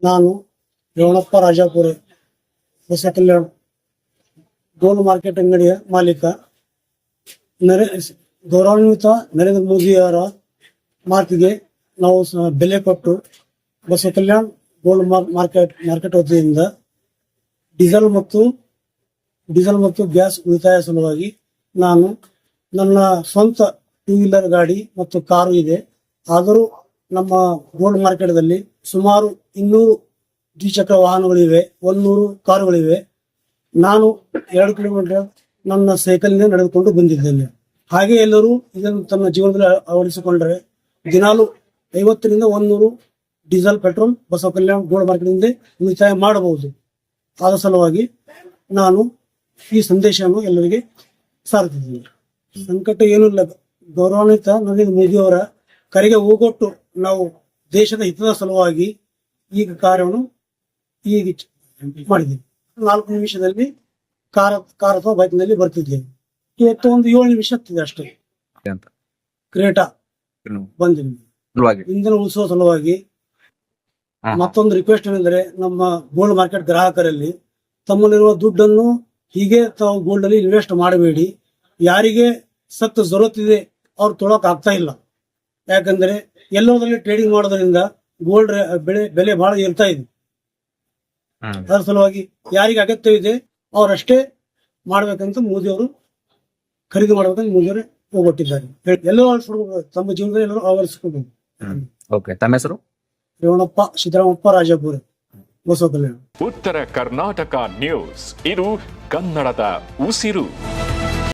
ನಾನು ರೇವಣಪ್ಪ ರಾಜಾಪುರ ಹೊಸ ಕಲ್ಯಾಣ gold market ಅಂಗಡಿಯ ಮಾಲೀಕ. ಗೌರವಾನ್ವಿತ ನರೇಂದ್ರ ಮೋದಿಯವರ ಮಾತಿಗೆ ನಾವು ಬೆಲೆ ಕೊಟ್ಟು ಹೊಸ ಕಲ್ಯಾಣ ಗೋಲ್ಡ್ ಮಾರ್ಕೆಟ್ ವತಿಯಿಂದ ಡೀಸೆಲ್ ಮತ್ತು ಗ್ಯಾಸ್ ಉಳಿತಾಯ ಸಲುವಾಗಿ ನಾನು ನನ್ನ ಸ್ವಂತ ಟೂ ವೀಲರ್ ಗಾಡಿ ಮತ್ತು ಕಾರು ಇದೆ. ಆದರೂ ನಮ್ಮ ಗೋಲ್ಡ್ ಮಾರ್ಕೆಟ್ದಲ್ಲಿ ಸುಮಾರು 200 ದ್ವಿಚಕ್ರ ವಾಹನಗಳಿವೆ, 100 ಕಾರುಗಳಿವೆ. ನಾನು 2 ಕಿಲೋಮೀಟರ್ ನನ್ನ ಸೈಕಲ್ನಿಂದ ನಡೆದುಕೊಂಡು ಬಂದಿದ್ದೇನೆ. ಹಾಗೆ ಎಲ್ಲರೂ ಇದನ್ನು ತನ್ನ ಜೀವನದಲ್ಲಿ ಅಳವಡಿಸಿಕೊಂಡರೆ ದಿನಾಲು 50 ರಿಂದ 100 ಡೀಸೆಲ್ ಪೆಟ್ರೋಲ್ ಬಸವ ಕಲ್ಯಾಣ ಗೋಲ್ಡ್ ಮಾರ್ಕೆಟ್ನಿಂದ ಉಳಿತಾಯ ಮಾಡಬಹುದು. ಆದ ಸಲುವಾಗಿ ನಾನು ಈ ಸಂದೇಶವನ್ನು ಎಲ್ಲರಿಗೆ ಸಾರುತ್ತಿದ್ದೇನೆ. ಸಂಕಟ ಏನೂ ಇಲ್ಲ. ಗೌರವಾನ್ವಿತ ನರೇಂದ್ರ ಮೋದಿಯವರ ಕರೆಗೆ ಹೋಗೊಟ್ಟು ನಾವು ದೇಶದ ಹಿತದ ಸಲುವಾಗಿ ಈಗ ಕಾರ್ಯವನ್ನು ಈಗ ಮಾಡಿದ್ದೇವೆ. 4 ನಿಮಿಷದಲ್ಲಿ ಕಾರ್ ಅಥವಾ ಬೈಕ್ನಲ್ಲಿ ಬರ್ತಿದ್ದೇವೆ. ಇವತ್ತು ಒಂದು 7 ನಿಮಿಷ ಆಗ್ತಿದೆ ಅಷ್ಟೇ. ಕ್ರೇಟಾ ಬಂದಿದೆ ಇಂಧನ ಉಳಿಸುವ ಸಲುವಾಗಿ. ಮತ್ತೊಂದು ರಿಕ್ವೆಸ್ಟ್ ಏನೆಂದರೆ, ನಮ್ಮ ಗೋಲ್ಡ್ ಮಾರ್ಕೆಟ್ ಗ್ರಾಹಕರಲ್ಲಿ ತಮ್ಮಲ್ಲಿರುವ ದುಡ್ಡನ್ನು ಹೀಗೆ ತಾವು ಗೋಲ್ಡ್ ಅಲ್ಲಿ ಇನ್ವೆಸ್ಟ್ ಮಾಡಬೇಡಿ. ಯಾರಿಗೆ ಸಕ್ತ ಜರೂರತ್ ಇದೆ ಅವ್ರು ತೊಳಕ್ ಆಗ್ತಾ ಇಲ್ಲ. ಯಾಕಂದ್ರೆ ಎಲ್ಲೋದ್ರಲ್ಲಿ ಟ್ರೇಡಿಂಗ್ ಮಾಡೋದ್ರಿಂದ ಗೋಲ್ಡ್ ಬೆಲೆ ಬಹಳ ಇರ್ತಾ ಇದೆ. ಅದರ ಸಲುವಾಗಿ ಯಾರಿಗೆ ಅಗತ್ಯವಿದೆ ಅವರಷ್ಟೇ ಮಾಡ್ಬೇಕಂತ ಮೋದಿಯವರು ಖರೀದಿ ಮಾಡ್ಬೇಕಂತ ಮೋದಿಯವರು ಹೋಗ್ಬಿಟ್ಟಿದ್ದಾರೆ. ಎಲ್ಲರೂ ಅಳಿಸ್ಕೊಡ್ಬೇಕು, ತಮ್ಮ ಜೀವನದಲ್ಲಿ ಎಲ್ಲರೂ ಅಳವಡಿಸ್ಕೊಳ್ಬೇಕು. ತಮ್ಮ ಹೆಸರು? ರೇವಣಪ್ಪ ಸಿದ್ದರಾಮಪ್ಪ ರಾಜಾಪುರ, ಬಸವ ಕಲ್ಯಾಣ. ಉತ್ತರ ಕರ್ನಾಟಕ ನ್ಯೂಸ್, ಇದು ಕನ್ನಡದ ಉಸಿರು.